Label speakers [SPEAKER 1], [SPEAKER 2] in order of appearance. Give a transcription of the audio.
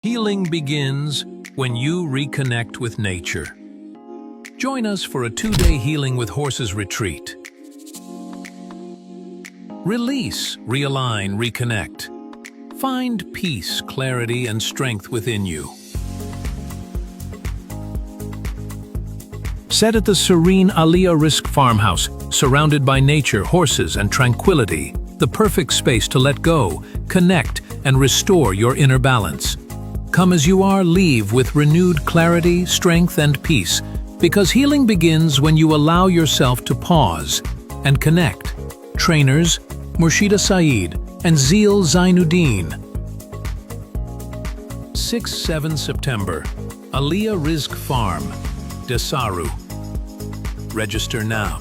[SPEAKER 1] Healing begins when you reconnect with nature. Join us for a 2-day Healing with Horses retreat. Release, realign, reconnect. Find peace, clarity, and strength within you. Set at the serene Aliyah Risk farmhouse, surrounded by nature, horses, and tranquility, the perfect space to let go, connect, and restore your inner balance. Come as you are, leave with renewed clarity, strength, and peace, because healing begins when you allow yourself to pause and connect. Trainers, Murshida Saeed and Zeel Zainuddin. 6-7 September, Aliyah Rizq Farm, Desaru. Register now.